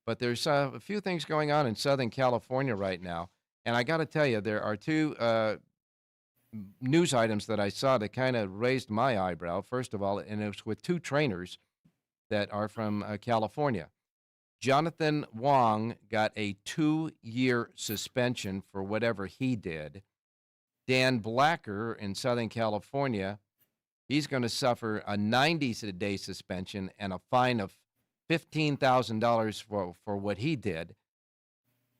But there's a few things going on in Southern California right now. And I got to tell you, there are two news items that I saw that kind of raised my eyebrow. First of all, and it was with two trainers that are from California. Jonathan Wong got a 2-year suspension for whatever he did. Dan Blacker in Southern California, he's going to suffer a 90-day suspension and a fine of $15,000 for what he did.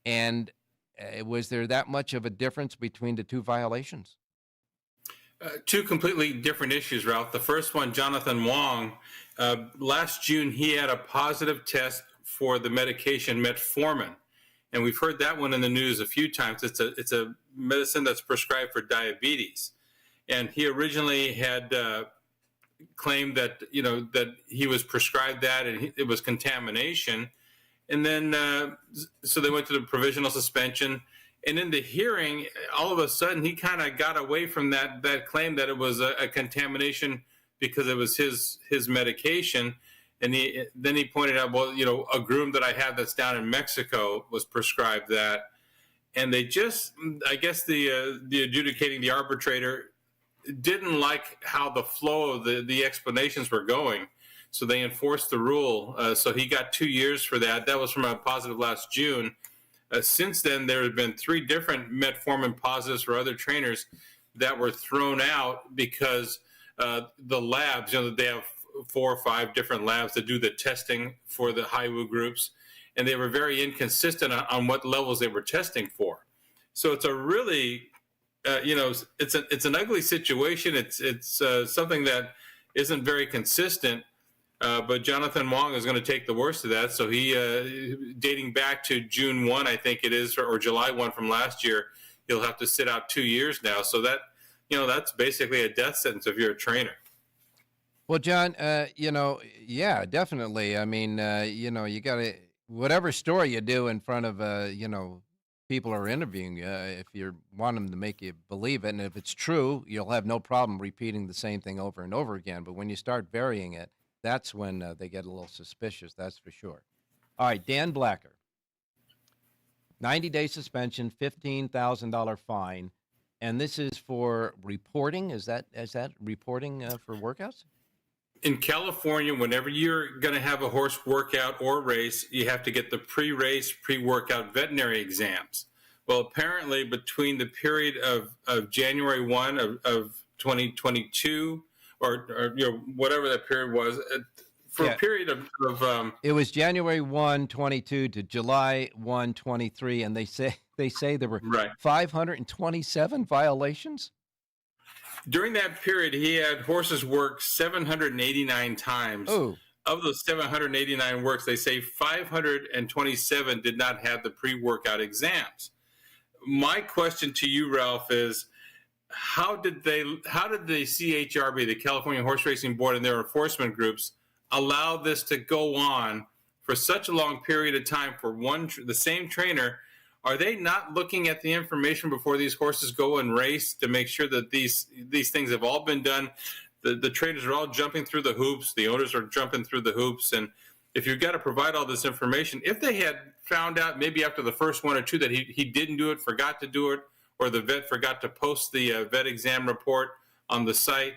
And was there that much of a difference between the two violations? Two completely different issues, Ralph. The first one, Jonathan Wong, last June, he had a positive test for the medication metformin. And we've heard that one in the news a few times. It's a medicine that's prescribed for diabetes. And he originally had claimed that, that he was prescribed that and it was contamination. And then, so they went to the provisional suspension. And in the hearing, all of a sudden, he kind of got away from that claim that it was a contamination because it was his medication. And then he pointed out, well, a groom that I have that's down in Mexico was prescribed that. And they just, I guess the adjudicating, the arbitrator, didn't like how the flow of the explanations were going. So they enforced the rule. So he got 2 years for that. That was from a positive last June. Since then, there have been 3 different metformin positives for other trainers that were thrown out because the labs, they have 4 or 5 different labs that do the testing for the HIWU groups, and they were very inconsistent on what levels they were testing for. So it's a really, it's an ugly situation. It's something that isn't very consistent. But Jonathan Wong is going to take the worst of that. So he, dating back to June 1, I think it is, or July 1 from last year, he'll have to sit out 2 years now. So that, that's basically a death sentence if you're a trainer. Well, John, yeah, definitely. I mean, you got to, whatever story you do in front of, people are interviewing you, if you want them to make you believe it, and if it's true, you'll have no problem repeating the same thing over and over again. But when you start varying it, that's when they get a little suspicious, that's for sure. All right, Dan Blacker. 90-day suspension, $15,000 fine. And this is for reporting. Is that reporting for workouts? In California, whenever you're going to have a horse workout or race, you have to get the pre-race, pre-workout veterinary exams. Well, apparently between the period of January 1 of 2022 or whatever that period was, for a period of it was January 1, 22 to July 1, 23, and they say there were 527 violations. During that period, he had horses work 789 times. Oh. Of those 789 works, they say 527 did not have the pre-workout exams. My question to you, Ralph, is how did the CHRB, the California Horse Racing Board, and their enforcement groups allow this to go on for such a long period of time for the same trainer? Are they not looking at the information before these horses go and race to make sure that these things have all been done? The trainers are all jumping through the hoops. The owners are jumping through the hoops. And if you've got to provide all this information, if they had found out maybe after the first one or two that he didn't do it, forgot to do it, or the vet forgot to post the vet exam report on the site,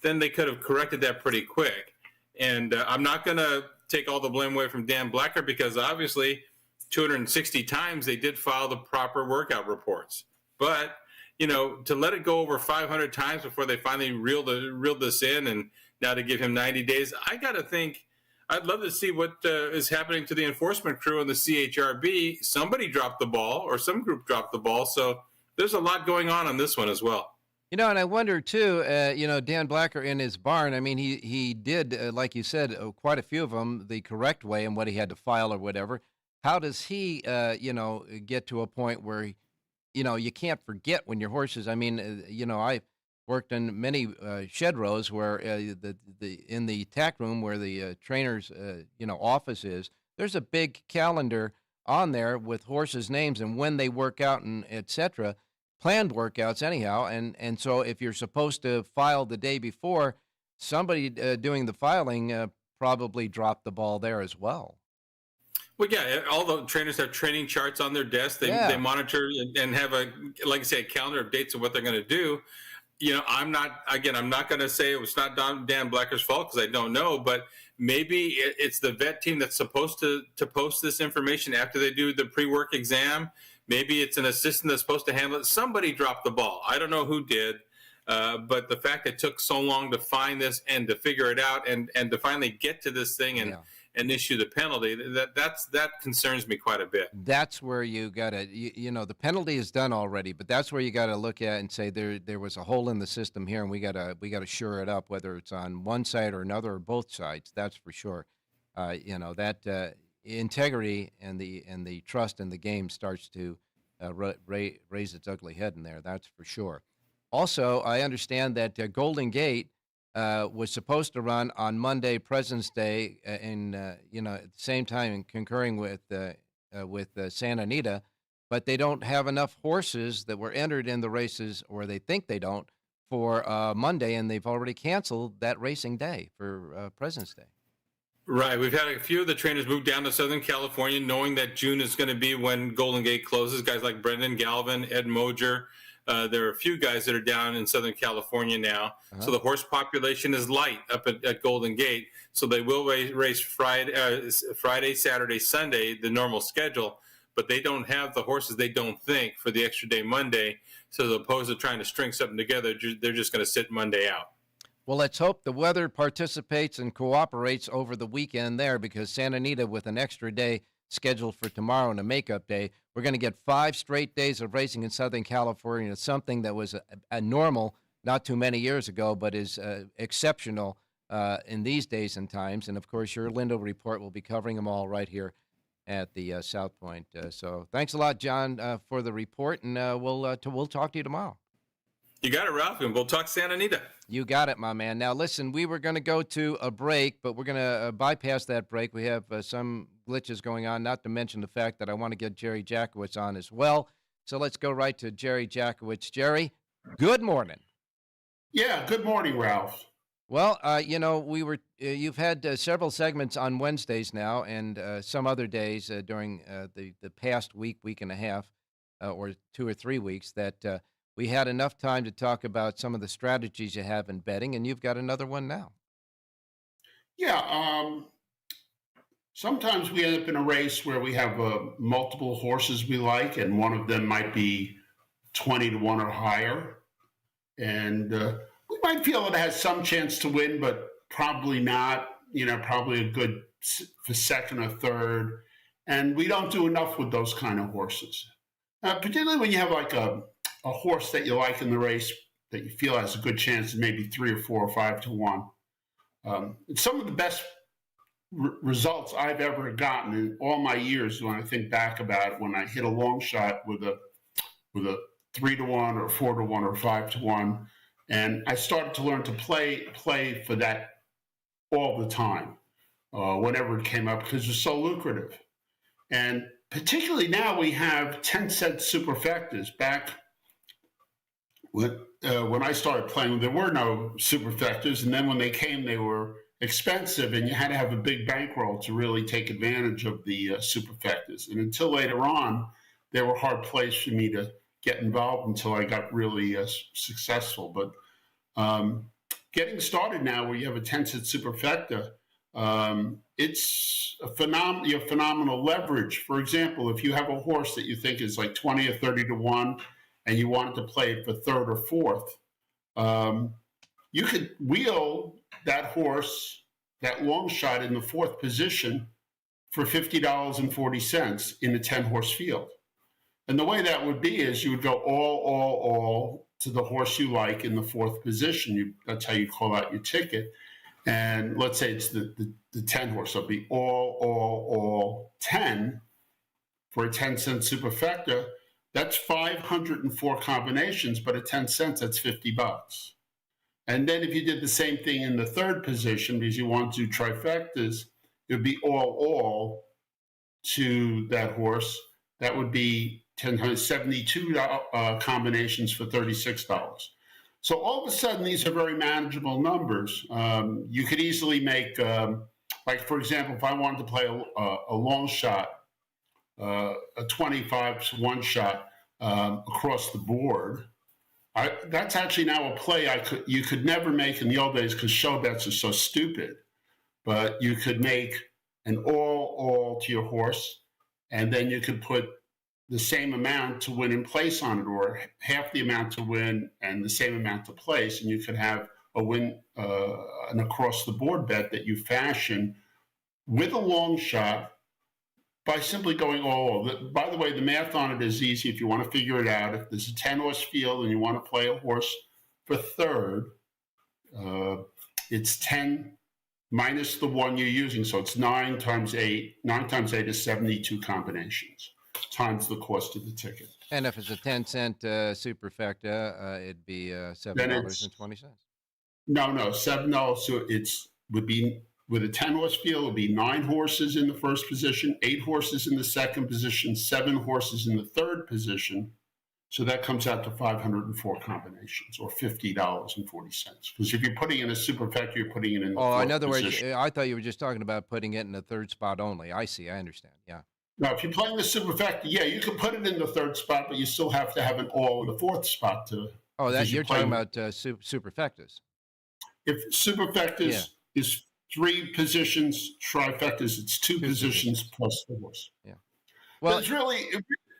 then they could have corrected that pretty quick. And I'm not going to take all the blame away from Dan Blacker, because obviously 260 times they did file the proper workout reports. But, to let it go over 500 times before they finally reeled this in, and now to give him 90 days, I got to think, I'd love to see what is happening to the enforcement crew and the CHRB. Somebody dropped the ball, or some group dropped the ball. So there's a lot going on this one as well. And I wonder, too, Dan Blacker in his barn, I mean, he did, like you said, quite a few of them the correct way and what he had to file or whatever. How does he, get to a point where, you can't forget when your horses, I mean, I've worked in many shed rows where in the tack room where the trainer's, office is, there's a big calendar on there with horses' names and when they work out and et cetera. Planned workouts anyhow, and so if you're supposed to file the day before, somebody doing the filing probably dropped the ball there as well. Well, yeah, all the trainers have training charts on their desk. They monitor and have a calendar of dates of what they're going to do. I'm not going to say it was not Dan Blacker's fault, because I don't know, but maybe it's the vet team that's supposed to post this information after they do the pre-work exam. Maybe it's an assistant that's supposed to handle it. Somebody dropped the ball. I don't know who did, but the fact it took so long to find this and to figure it out and to finally get to this thing and issue the penalty, that concerns me quite a bit. That's where you got to, the penalty is done already, but that's where you got to look at and say there was a hole in the system here, and we got to shore it up, whether it's on one side or another or both sides. That's for sure. That integrity and the trust in the game starts to raise its ugly head in there. That's for sure. Also, I understand that Golden Gate was supposed to run on Monday, President's Day, at the same time and concurring with Santa Anita, but they don't have enough horses that were entered in the races, or they think they don't, for Monday, and they've already canceled that racing day for President's Day. Right. We've had a few of the trainers move down to Southern California, knowing that June is going to be when Golden Gate closes. Guys like Brendan Galvin, Ed Moger. There are a few guys that are down in Southern California now. Uh-huh. So the horse population is light up at Golden Gate. So they will race Friday, Saturday, Sunday, the normal schedule. But they don't have the horses, they don't think, for the extra day Monday. So as opposed to trying to string something together, they're just going to sit Monday out. Well, let's hope the weather participates and cooperates over the weekend there, because Santa Anita, with an extra day scheduled for tomorrow and a makeup day, we're going to get 5 straight days of racing in Southern California. It's something that was a normal not too many years ago, but is exceptional in these days and times. And, of course, your Lindo report will be covering them all right here at the South Point. So thanks a lot, John, for the report, and we'll talk to you tomorrow. You got it, Ralph, and we'll talk Santa Anita. You got it, my man. Now, listen, we were going to go to a break, but we're going to bypass that break. We have some glitches going on, not to mention the fact that I want to get Jerry Jackowitz on as well. So let's go right to Jerry Jackowitz. Jerry, good morning. Yeah, good morning, Ralph. Well, you've had several segments on Wednesdays now, and some other days during the past week and a half, or 2 or 3 weeks, that we had enough time to talk about some of the strategies you have in betting, and you've got another one now. Yeah, sometimes we end up in a race where we have multiple horses we like, and one of them might be 20 to 1 or higher. And we might feel it has some chance to win, but probably not, probably a good for second or third. And we don't do enough with those kind of horses. Particularly when you have like a horse that you like in the race that you feel has a good chance of maybe 3 or 4 or 5 to 1. Some of the best results I've ever gotten in all my years, when I think back about it, when I hit a long shot with a 3 to 1 or 4 to 1 or 5 to 1, and I started to learn to play for that all the time, whenever it came up, because it's so lucrative. And particularly now we have 10-cent superfectas. Back when I started playing, there were no superfectas, and then when they came, they were expensive, and you had to have a big bankroll to really take advantage of the superfectas. And until later on, they were hard plays for me to get involved until I got really successful. But getting started now, where you have a 10-cent superfecta, it's a phenomenal leverage. For example, if you have a horse that you think is like 20 or 30 to 1, and you wanted to play it for third or fourth, you could wheel that horse, that long shot, in the fourth position for $50.40 in a 10-horse field. And the way that would be is you would go all to the horse you like in the fourth position. That's how you call out your ticket. And let's say it's the 10 horse. So it'd be all 10 for a 10-cent superfecta. That's 504 combinations, but at 10 cents, that's $50. And then if you did the same thing in the third position, because you want to do trifectas, it would be all to that horse. That would be 72 combinations for $36. So all of a sudden, these are very manageable numbers. You could easily make, like, for example, if I wanted to play a long shot, a 25 to 1 shot across the board, that's actually now a play you could never make in the old days, because show bets are so stupid. But you could make an all to your horse, and then you could put the same amount to win in place on it, or half the amount to win and the same amount to place, and you could have a win, an across the board bet that you fashion with a long shot by simply going all. By the way, the math on it is easy if you want to figure it out. If there's a 10-horse field and you want to play a horse for third, it's 10 minus the 1 you're using. So it's 9 times 8. 9 times 8 is 72 combinations times the cost of the ticket. And if it's a 10-cent superfecta, it'd be $7.20. No, $7. So would be, with a 10-horse field, it would be 9 horses in the first position, 8 horses in the second position, 7 horses in the third position. So that comes out to 504 combinations, or $50.40. Because if you're putting in a superfecta, you're putting it in the fourth in other position. words, I thought you were just talking about putting it in the third spot only. I see. I understand. Yeah. Now, if you're playing the superfecta, you can put it in the third spot, but you still have to have an all in the fourth spot to. Oh, that you're talking about superfectas. If superfectas is 3 positions, trifectas, it's 2 positions plus the horse. Yeah. Well, it's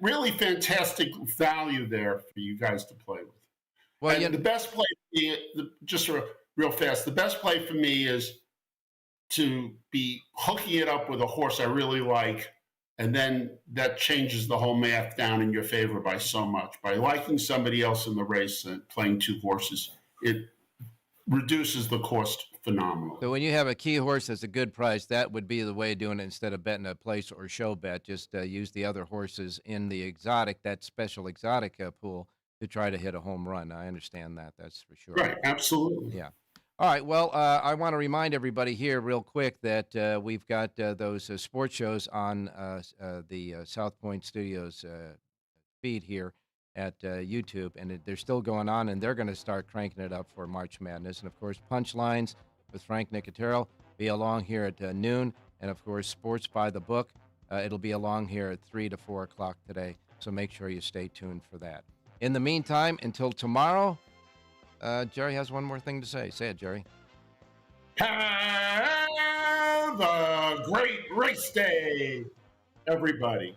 really fantastic value there for you guys to play with. Well, and the best play, just real fast, the best play for me is to be hooking it up with a horse I really like, and then that changes the whole math down in your favor by so much. By liking somebody else in the race and playing 2 horses, it reduces the cost phenomenally. So when you have a key horse that's a good price, that would be the way of doing it. Instead of betting a place or show bet, just use the other horses in the exotic, that special exotic pool, to try to hit a home run. I understand that. That's for sure. Right. Absolutely. Yeah. All right. Well, I want to remind everybody here real quick that we've got those sports shows on the South Point Studios feed here. at YouTube, and they're still going on, and they're going to start cranking it up for March Madness. And, of course, Punchlines with Frank Nicotero be along here at noon, and, of course, Sports by the Book. It'll be along here at 3 to 4 o'clock today, so make sure you stay tuned for that. In the meantime, until tomorrow, Jerry has one more thing to say. Say it, Jerry. Have a great race day, everybody.